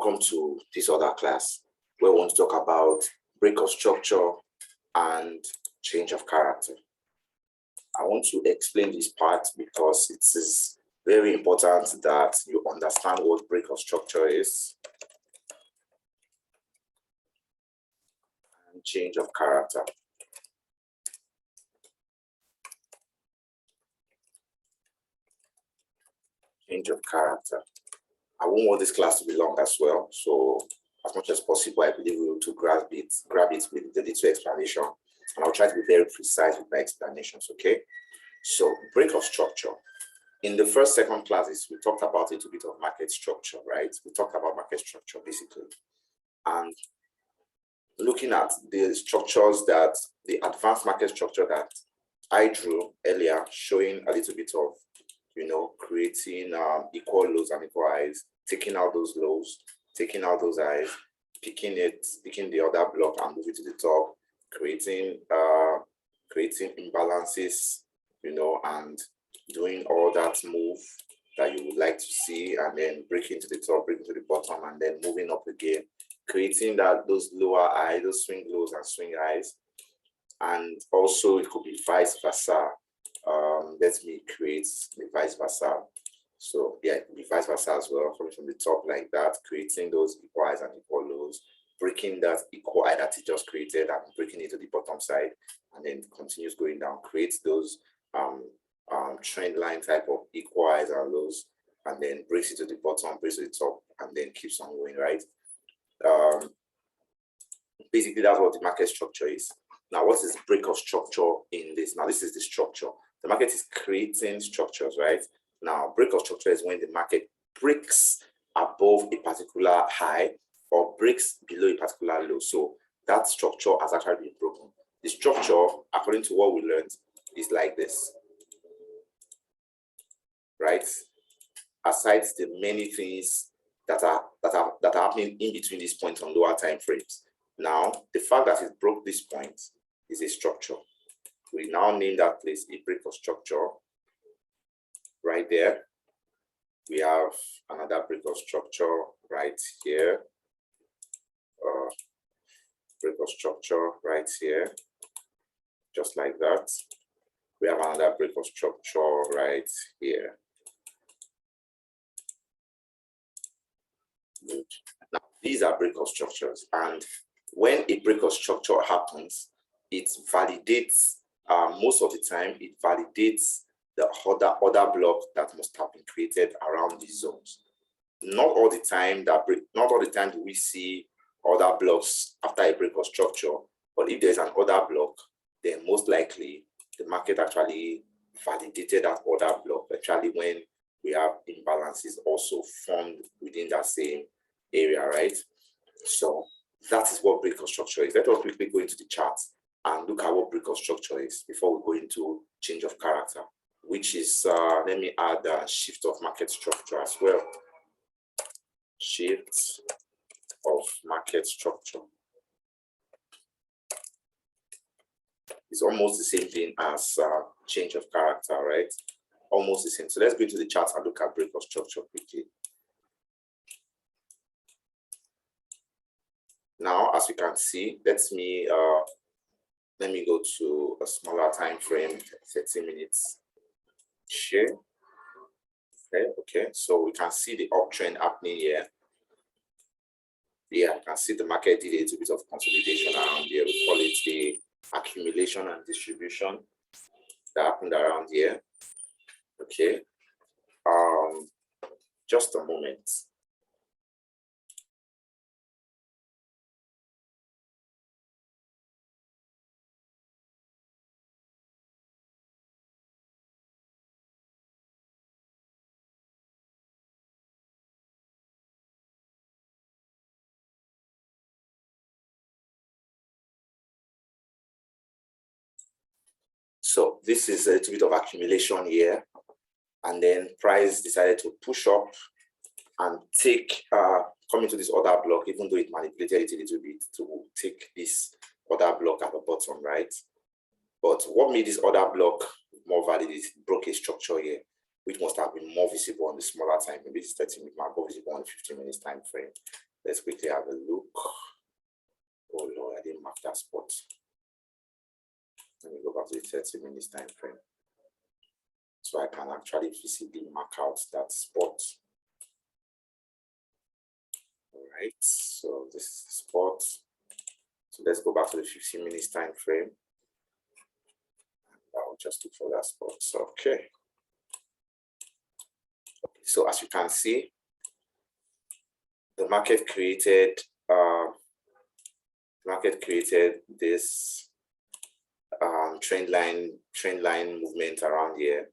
Welcome to this other class where we want to talk about break of structure and change of character. I want to explain this part because it is very important that you understand what break of structure is and change of character. Change of character. I won't want this class to be long as well, so as much as possible, I believe we will to grab it with the little explanation, and I'll try to be very precise with my explanations, okay? So, break of structure. In the second classes, we talked about a little bit of market structure, right? We talked about market structure basically, and looking at the structures that, the advanced market structure that I drew earlier, showing a little bit of, creating equal lows and equal highs, taking out those lows, taking out those highs, picking the other block and moving to the top, creating imbalances, and doing all that move that you would like to see, and then breaking to the top, breaking to the bottom, and then moving up again, creating those lower highs, those swing lows and swing highs. And also it could be vice versa. Let me create the vice versa. So yeah, it could be vice versa as well, coming from the top like that, creating those equal highs and equal lows, breaking that equal high that it just created and breaking it to the bottom side, and then continues going down, creates those trend line type of equal highs and lows, and then breaks it to the bottom, breaks to the top, and then keeps on going, right? Basically, that's what the market structure is. Now, what is break of structure in this? Now, this is the structure. The market is creating structures, right? Now, break of structure is when the market breaks above a particular high or breaks below a particular low. So that structure has actually been broken. The structure, according to what we learned, is like this, right? Aside the many things that are happening in between these points on lower time frames. Now, the fact that it broke this point is a structure. We now name that place a break of structure. Right there, we have another break of structure right here. Break of structure right here, just like that. We have another break of structure right here. Good. Now, these are break of structures, and when a break of structure happens, it validates, most of the time, it validates the other block that must have been created around these zones. Not all the time do we see other blocks after a break of structure, but if there's an other block, then most likely the market actually validated that other block, actually when we have imbalances also formed within that same area, right? So that is what break of structure is. Let us quickly go into the chart and look at what break of structure is before we go into change of character, which is, let me add a shift of market structure as well. Shift of market structure. It's almost the same thing as change of character, right? Almost the same. So let's go into the chart and look at break of structure quickly. Now, as you can see, let me go to a smaller time frame, 30 minutes. Share. Okay, so we can see the uptrend happening here. Yeah, I can see the market did a little bit of consolidation around here. We call it the accumulation and distribution that happened around here. Okay, just a moment. So this is a little bit of accumulation here, and then price decided to push up and take come into this other block, even though it manipulated it a little bit to take this other block at the bottom, right? But what made this other block more valid is it broke a structure here, which must have been more visible on the smaller time, maybe it's 30 minutes, more visible on the 15 minutes time frame. Let's quickly have a look. Oh Lord, I didn't mark that spot. Let me go back to the 30 minutes time frame. So I can actually visibly mark out that spot. All right, so this is the spot. So let's go back to the 15 minutes time frame. I'll just look for that spot. So, okay. So as you can see, the market created this trend line movement around here.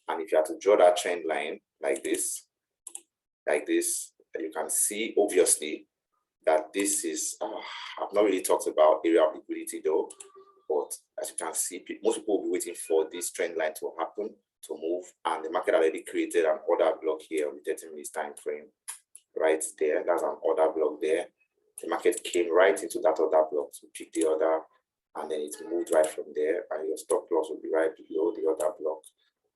And if you have to draw that trend line like this, you can see obviously that this is, I've not really talked about area of liquidity though, but as you can see, most people will be waiting for this trend line to happen, to move, and the market already created an order block here on the 30 minutes time frame. Right there, that's an order block there. The market came right into that order block to pick the order, and then it moved right from there, and your stop loss will be right below the order block,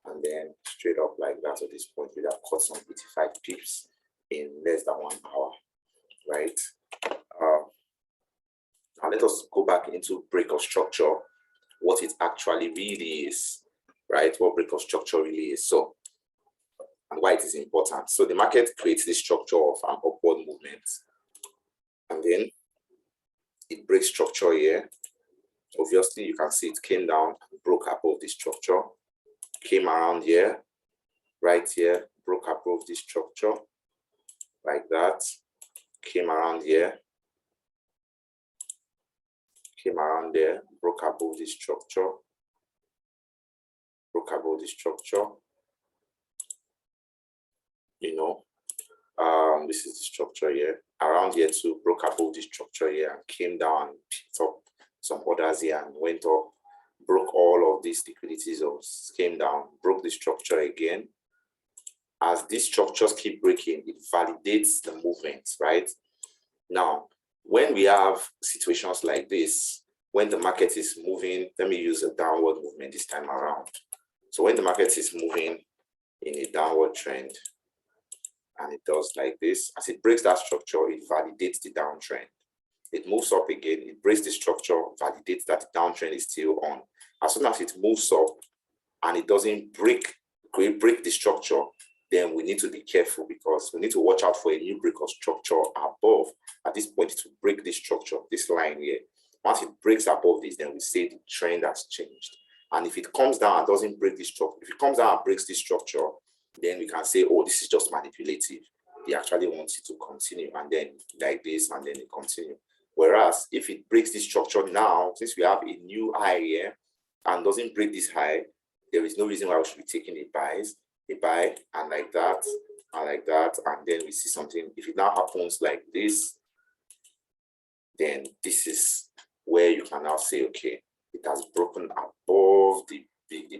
and then straight up like that. At this point, we have caught some 85 pips in less than 1 hour, right? Now let us go back into break of structure, what it actually really is, right? What break of structure really is. So, and why it is important. So the market creates this structure of an upward movement, and then it breaks structure here. Obviously, you can see it came down, broke above this structure, came around here, right here, broke above this structure, like that, came around here, came around there, broke above this structure, broke above this structure, you know, this is the structure here, around here too, broke above this structure here, and came down and picked up some orders here and went up, broke all of these liquidity zones, came down, broke the structure again. As these structures keep breaking, it validates the movement, right? Now, when we have situations like this, when the market is moving, let me use a downward movement this time around. So when the market is moving in a downward trend, and it does like this, as it breaks that structure, it validates the downtrend. It moves up again, it breaks the structure, validates that the downtrend is still on. As soon as it moves up and it doesn't break the structure, then we need to be careful, because we need to watch out for a new break of structure above. At this point, to break this structure, this line here. Once it breaks above this, then we say the trend has changed. And if it comes down and doesn't break this structure, if it comes down and breaks this structure, then we can say, oh, this is just manipulative. They actually want it to continue, and then like this, and then it continue. Whereas if it breaks this structure now, since we have a new high here and doesn't break this high, there is no reason why we should be taking a buy, and like that, and like that, and then we see something. If it now happens like this, then this is where you can now say, okay, it has broken above the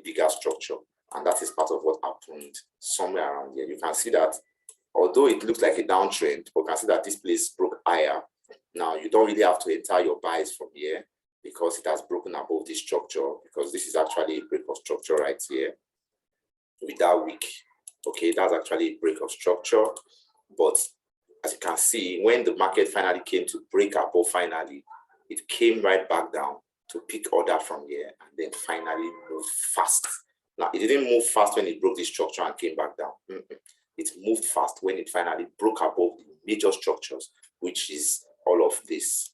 bigger structure, and that is part of what happened somewhere around here. You can see that although it looks like a downtrend, you can see that this place broke higher. Now you don't really have to enter your buys from here, because it has broken above this structure, because this is actually a break of structure right here with that wick. Okay, that's actually a break of structure. But as you can see, when the market finally came to break above, finally, it came right back down to pick order from here, and then finally moved fast. Now, it didn't move fast when it broke this structure and came back down. It moved fast when it finally broke above the major structures, which is all of this,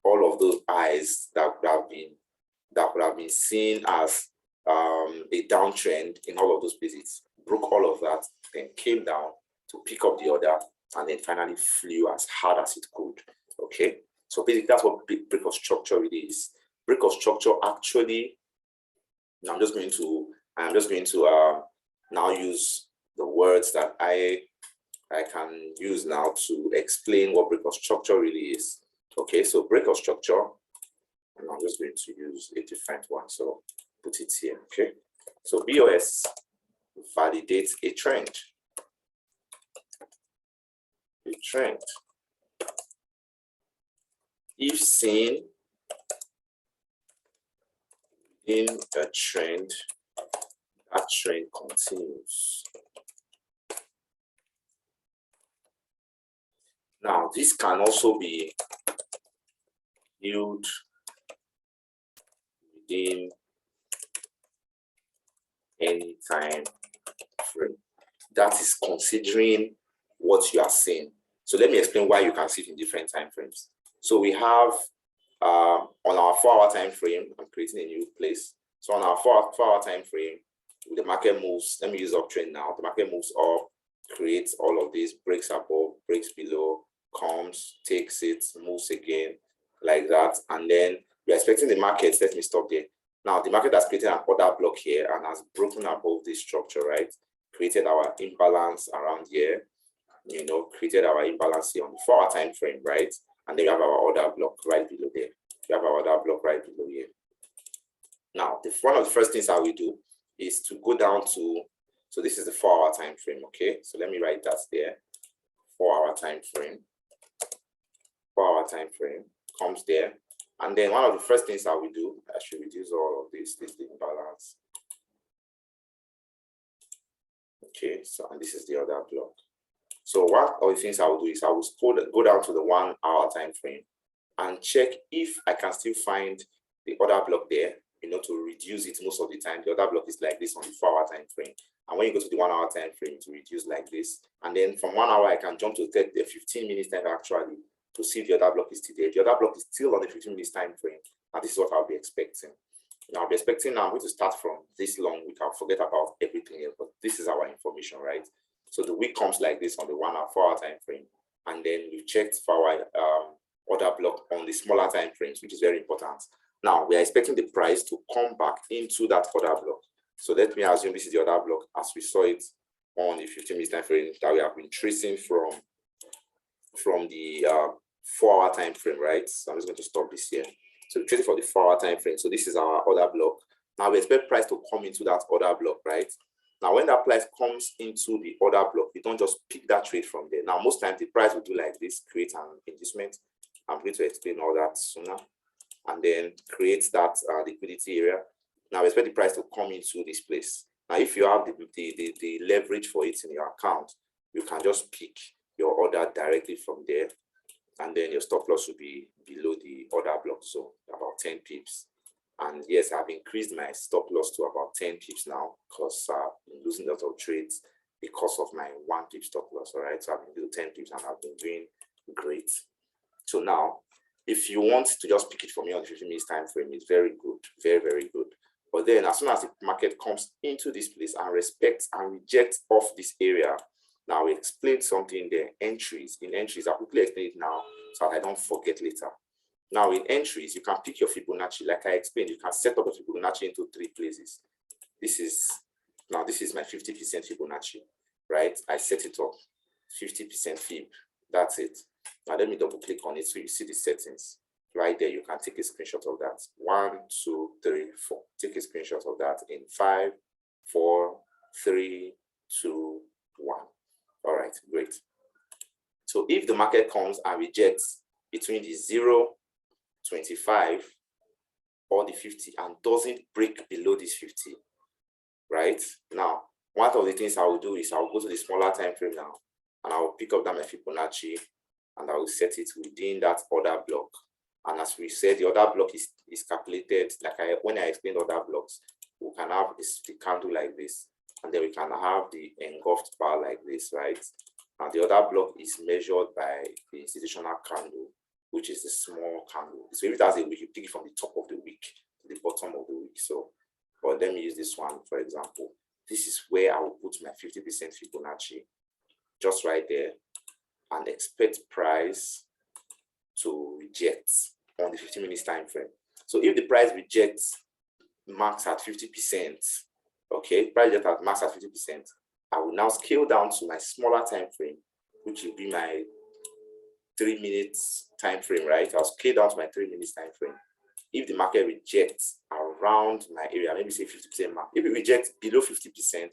all of those highs that would have been seen as a downtrend in all of those places. Broke all of that, then came down to pick up the order, and then finally flew as hard as it could. Okay, so basically that's what break of structure really is. Break of structure actually, now I'm just going to now use the words that I can use now to explain what break of structure really is. Okay, so break of structure, and I'm just going to use a different one. So put it here. Okay, so BOS validates a trend. A trend. If seen in a trend, that trend continues. Now, this can also be viewed within any time frame. That is considering what you are seeing. So let me explain why you can see it in different time frames. So we have on our 4-hour time frame, I'm creating a new place. So on our 4-hour time frame, the market moves. Let me use uptrend now. The market moves up, creates all of these, breaks above, breaks below, comes, takes it, moves again, like that. And then we're expecting the market. Let me stop there. Now the market has created an order block here and has broken above this structure, right? Created our imbalance around here, created our imbalance here on the 4-hour time frame, right? And then we have our order block right below there. We have our order block right below here. Now, one of the first things I will do is to go down to, so this is the 4-hour time frame, okay? So let me write that there. 4-hour time frame. 4-hour time frame comes there. And then one of the first things I will do, I should reduce all of this imbalance. Okay, so and this is the other block. So one of the things I will do is I will go down to the 1-hour time frame and check if I can still find the other block there, to reduce it. Most of the time, the other block is like this on the 4-hour time frame. And when you go to the 1-hour time frame, to reduce like this. And then from 1 hour, I can jump to the 15 minutes time actually to see if the other block is still there. The other block is still on the 15 minutes time frame. And this is what I'll be expecting. Now, I'll be expecting now, I'm going to start from this long. We can forget about everything else, but this is our information, right? So the week comes like this on the 1-hour, 4-hour time frame. And then we've checked for our order block on the smaller time frames, which is very important. Now, we are expecting the price to come back into that order block. So let me assume this is the order block as we saw it on the 15 minutes time frame that we have been tracing from the 4-hour time frame, right? So I'm just going to stop this here. So we're tracing for the 4-hour time frame. So this is our order block. Now we expect price to come into that order block, right? Now, when that price comes into the order block, you don't just pick that trade from there. Now, most times the price will do like this, create an inducement. I'm going to explain all that sooner. And then create that liquidity area. Now, we expect the price to come into this place. Now, if you have the leverage for it in your account, you can just pick your order directly from there. And then your stop loss will be below the order block, so about 10 pips. And yes, I've increased my stop loss to about 10 pips now because I'm losing a lot of trades because of my 1 pip stop loss. All right, so I've been doing 10 pips and I've been doing great. So now, if you want to just pick it from me on the 15 minutes time frame, it's very good, very, very good. But then as soon as the market comes into this place and respects and rejects off this area, now we explained something there, entries. In entries, I'll quickly explain it now so that I don't forget later. Now in entries, you can pick your Fibonacci. Like I explained, you can set up a Fibonacci into 3 places. This is my 50% Fibonacci, right? I set it up, 50% Fib, that's it. Now let me double click on it so you see the settings. Right there, you can take a screenshot of that. 1, 2, 3, 4. Take a screenshot of that in 5, 4, 3, 2, 1. All right, great. So if the market comes and rejects between the 0, 25 or the 50 and doesn't break below this 50, right? Now, one of the things I will do is I will go to the smaller time frame now and I will pick up that my Fibonacci and I will set it within that order block. And as we said, the order block is calculated, like when I explained order blocks, we can have the candle like this, and then we can have the engulfed bar like this, right? And the other block is measured by the institutional candle, which is the small candle. So if it has a week, you pick it from the top of the week to the bottom of the week. So, but let me use this one, for example. This is where I will put my 50% Fibonacci, just right there, and expect price to reject on the 15 minutes time frame. So if the price rejects max at 50%, okay, price reject at max at 50%, I will now scale down to my smaller time frame, which will be my 3 minutes time frame, right? I'll scale down to my 3 minutes time frame. If the market rejects around my area, maybe say 50% mark, if it rejects below 50%,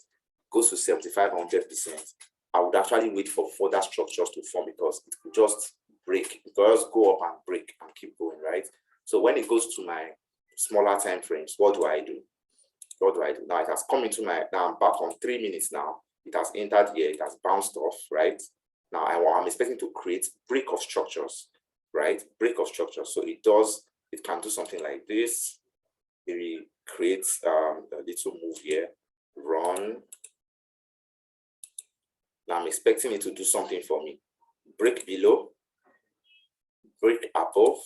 goes to 75, 100%, I would actually wait for further structures to form because it could just break, it could just go up and break and keep going, right? So when it goes to my smaller time frames, what do I do? What do I do? Now it has come into my, now I'm back on 3 minutes now. It has entered here, it has bounced off, right? Now I'm expecting to create break of structures, right? Break of structures. So it can do something like this. Maybe create a little move here, run. Now I'm expecting it to do something for me. Break below, break above.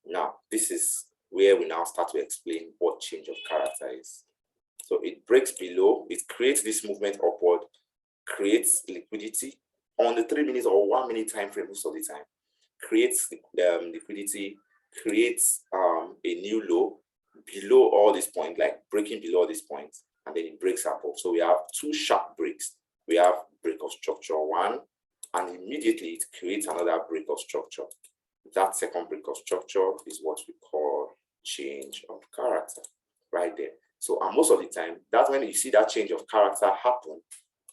Now, this is where we now start to explain what change of character is. So it breaks below, it creates this movement upward, creates liquidity on the 3 minutes or 1 minute time frame most of the time, creates liquidity, creates a new low below all these points, like breaking below all these points, and then it breaks above. So we have two sharp breaks. We have break of structure 1, and immediately it creates another break of structure. That second break of structure is what we call change of character, right there. So, and most of the time, that's when you see that change of character happen,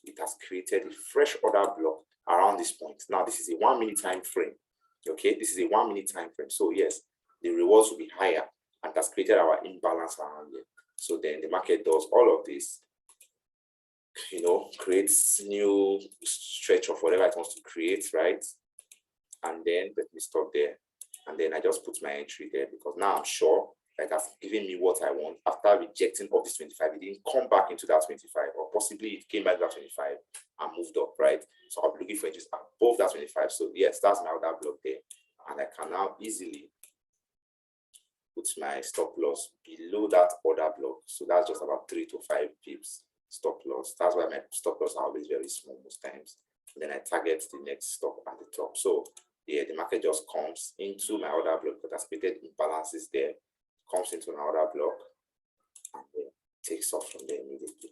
it has created a fresh order block around this point. Now, this is a 1 minute time frame. Okay, this is a 1 minute time frame. So yes, the rewards will be higher, and that's created our imbalance around here. So then the market does all of this, creates new stretch of whatever it wants to create, right? And then let me stop there. And then I just put my entry there because now I'm sure that has given me what I want. After rejecting of this 25, it didn't come back into that 25, or possibly it came back to that 25 and moved up, right? So I'll be looking for just above that 25. So yes, that's my order block there. And I can now easily put my stop loss below that order block. So that's just about 3 to 5 pips stop loss. That's why my stop loss are always very small most times. And then I target the next stop at the top. So yeah, the market just comes into my order block that has created imbalances there, comes into my order block, and then takes off from there immediately.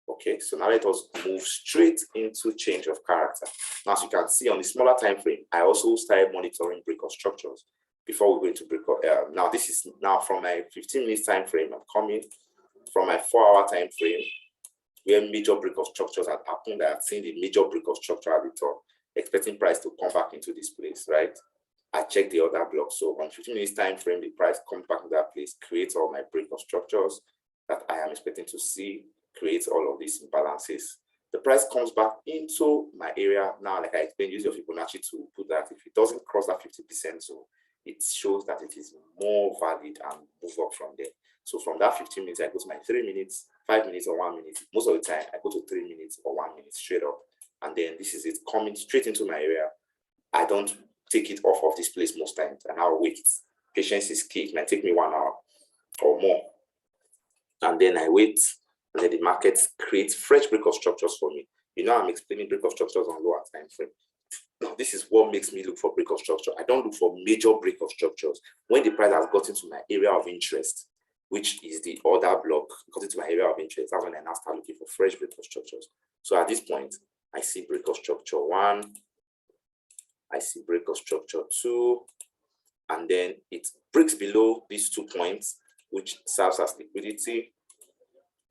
Okay, so now let us move straight into change of character. Now, as you can see on the smaller time frame, I also started monitoring break of structures before we go into break of. Now, this is now from my 15 minutes time frame. I'm coming from my 4-hour time frame, where major break of structures had happened. I have seen the major break of structure at the top, expecting price to come back into this place, right? I check the other block. So on 15 minutes time frame, the price comes back to that place, creates all my break of structures that I am expecting to see, creates all of these imbalances. The price comes back into my area. Now, like I explained, use your Fibonacci to put that. If it doesn't cross that 50% zone, it shows that it is more valid and move up from there. So from that 15 minutes, I go to my 3 minutes, 5 minutes, or 1 minute. Most of the time, I go to 3 minutes or 1 minute straight up. And then this is it coming straight into my area. I don't take it off of this place most times, and I'll wait. Patience is key. It might take me 1 hour or more. And then I wait, and then the market creates fresh break of structures for me. I'm explaining break of structures on lower time frame. Now, this is what makes me look for break of structure. I don't look for major break of structures. When the price has gotten to my area of interest, which is the order block, gotten to my area of interest, that's when I now start looking for fresh break of structures. So at this point, I see break of structure 1, I see break of structure 2, and then it breaks below these 2 points, which serves as liquidity,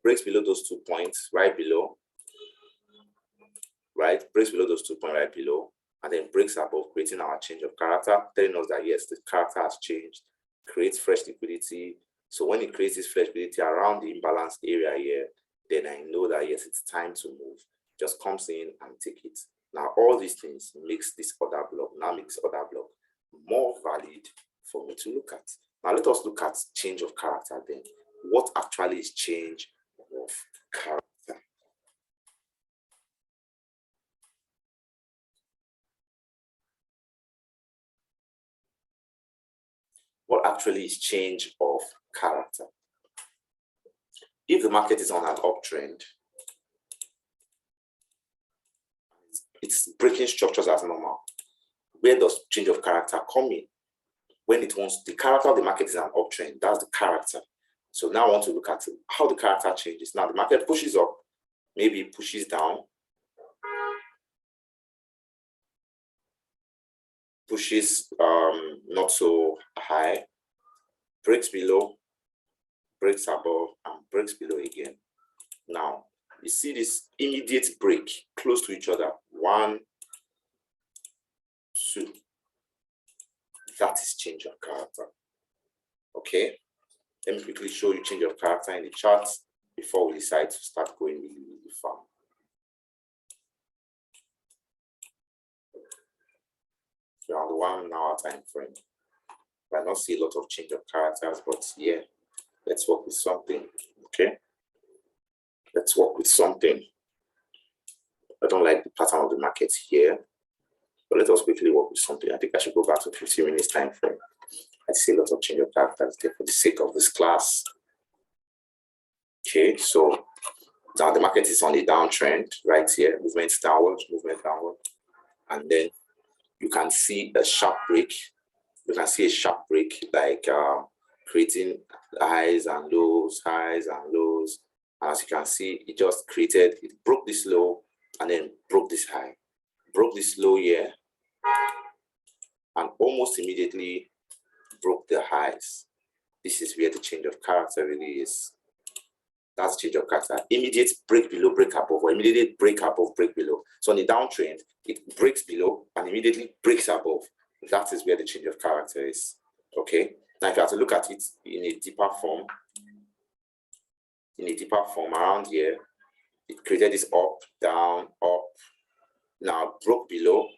breaks below those 2 points right below, right? Breaks below those 2 points right below, and then breaks above, creating our change of character, telling us that yes, the character has changed, creates fresh liquidity. So when it creates this fresh liquidity around the imbalanced area here, then I know that yes, it's time to move. Just comes in and take it. Now, all these things makes this order block, more valid for me to look at. Now, let us look at change of character then. What actually is change of character? What actually is change of character? If the market is on an uptrend, it's breaking structures as normal. Where does change of character come in? When it wants, the character of the market is an uptrend, that's the character. So now I want to look at how the character changes. Now the market pushes up, maybe it pushes down, pushes not so high, breaks below, breaks above, and breaks below again. Now you see this immediate break close to each other. 1, 2. That is change of character. Okay, let me quickly show you change of character in the charts before we decide to start going really far. We're on the 1 hour time frame. I not see a lot of change of characters, but yeah, let's work with something. Okay, let's work with something. I don't like the pattern of the market here, but let us quickly work with something. I think I should go back to 15 minutes time frame. I see a lot of change of characters there for the sake of this class. Okay, so now the market is on a downtrend right here, movement downward, and then you can see a sharp break. You can see a sharp break, like creating highs and lows, highs and lows. And as you can see, it just created, it broke this low and then broke this high, broke this low here, and almost immediately broke the highs. This is where the change of character really is. That's change of character. Immediate break below, break above, or immediate break above, break below. So on the downtrend, it breaks below and immediately breaks above. That is where the change of character is. Okay. Now, if you have to look at it in a deeper form, around here, it created this up, down, up. Now broke below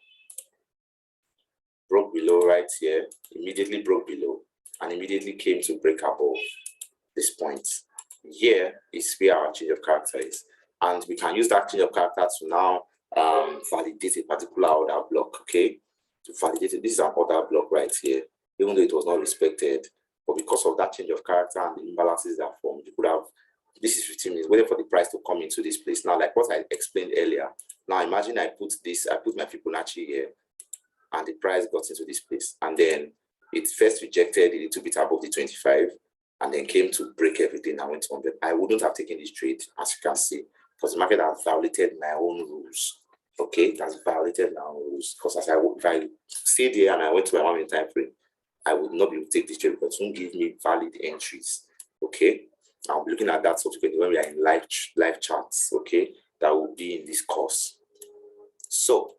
right here, immediately broke below, and immediately came to break above this point. Here is where our change of character is, and we can use that change of character to now validate a particular order block. Okay, to validate it. This is an order block right here, even though it was not respected, but because of that change of character and the imbalances that formed, you could have, this is 15 minutes, waiting for the price to come into this place. Now, like what I explained earlier, now imagine I put my Fibonacci here, and the price got into this place, and then it first rejected a little bit above the 25, and then came to break everything and went to 100. I wouldn't have taken this trade, as you can see, because the market has violated my own rules. Okay, it has violated my own rules. Because if I stayed here and I went to my 1 minute time frame, I would not be able to take this trade because it won't give me valid entries. Okay, I'll be looking at that subsequently when we are in live charts. Okay, that will be in this course. So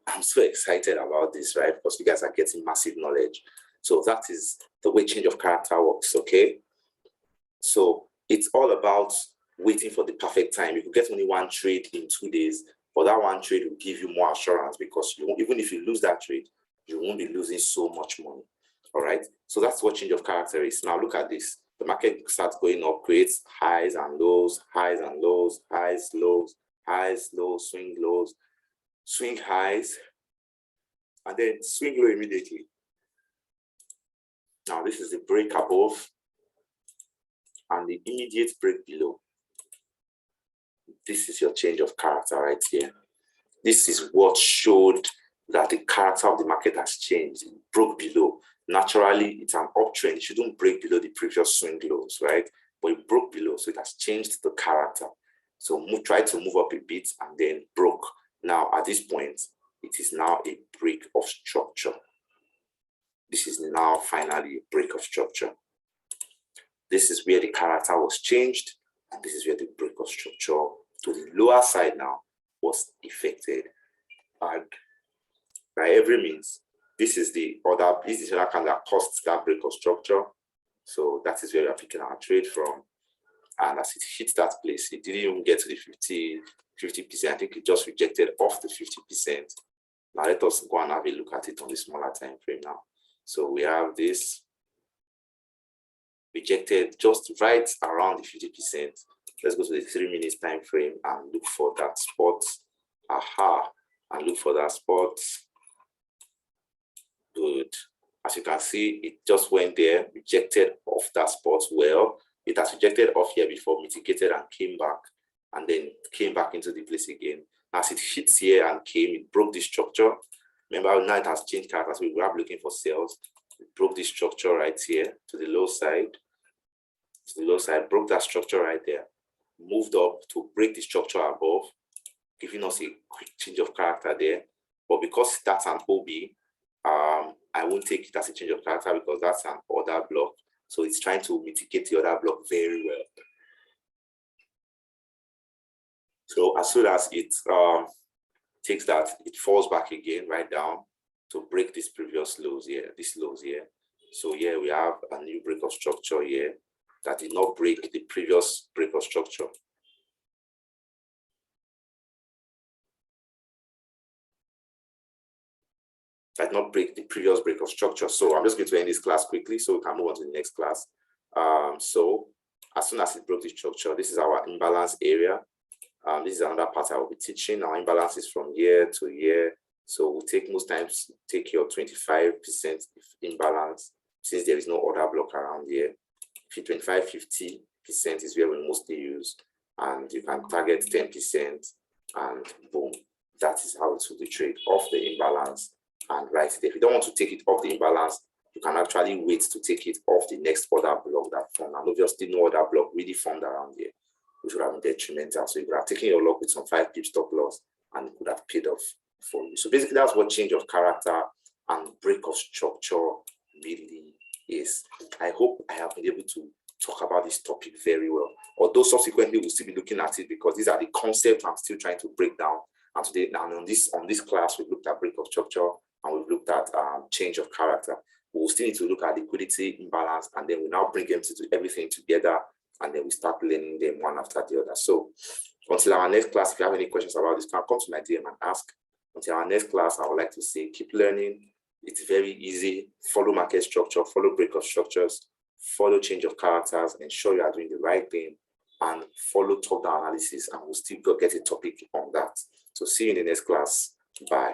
I'm so excited about this, right? Because you guys are getting massive knowledge. So that is the way change of character works. Okay, so it's all about waiting for the perfect time. You could get only one trade in 2 days, but that one trade will give you more assurance, because even if you lose that trade, you won't be losing so much money. All right, so that's what change of character is. Now look at this. The market starts going up, creates highs and lows, highs and lows, highs, lows, highs, lows, swing highs, and then swing low immediately. Now this is the break above and the immediate break below. This is your change of character right here. This is what showed that the character of the market has changed. It broke below. Naturally, it's an uptrend. It shouldn't break below the previous swing lows, right? But it broke below, so it has changed the character. So try to move up a bit and then broke. Now, at this point, it is now a break of structure. This is now finally a break of structure. This is where the character was changed, and this is where the break of structure to the lower side now was effected. And by every means, this is the other kind that caused that break of structure. So that is where we are picking our trade from. And as it hit that place, it didn't even get to the 50%. I think it just rejected off the 50%. Now let us go and have a look at it on the smaller time frame now. So we have this rejected just right around the 50%. Let's go to the 3 minutes time frame and look for that spot. Aha, and look for that spot. Good. As you can see, it just went there, rejected off that spot. Well, it has rejected off here before, mitigated and came back, and then came back into the place again. As it hits here and came, it broke this structure. Remember, now it has changed character, so we were looking for sales. It broke this structure right here to the low side. To the low side, broke that structure right there. Moved up to break the structure above, giving us a quick change of character there. But because that's an OB, I won't take it as a change of character because that's an order block. So it's trying to mitigate the order block very well. So as soon as it takes that, it falls back again right down to break this previous lows here, these lows here. So here we have a new break of structure here that did not break the previous break of structure. did not break the previous break of structure. So I'm just going to end this class quickly so we can move on to the next class. So as soon as it broke the structure, this is our imbalance area. This is another part I will be teaching. Our imbalance is from year to year. So we'll take most times take your 25% imbalance since there is no order block around here. 25-50% is where we mostly use, and you can target 10% and boom, that is how it will be traded off the imbalance and write it. If you don't want to take it off the imbalance, you can actually wait to take it off the next order block that formed. And obviously no other block really formed around here, which would have been detrimental. So you could have taken your lock with some 5 pip stop loss and it could have paid off for you. So basically that's what change of character and break of structure really is. I hope I have been able to talk about this topic very well. Although subsequently we'll still be looking at it because these are the concepts I'm still trying to break down. And today, now on this class, we've looked at break of structure and we've looked at change of character. We'll still need to look at liquidity imbalance, and then we now bring them to everything together, and then we start learning them one after the other. So until our next class, if you have any questions about this, come to my DM and ask. Until our next class, I would like to say keep learning. It's very easy. Follow market structure, follow break of structures, follow change of characters, ensure you are doing the right thing, and follow top-down analysis, and we'll still get a topic on that. So see you in the next class. Bye.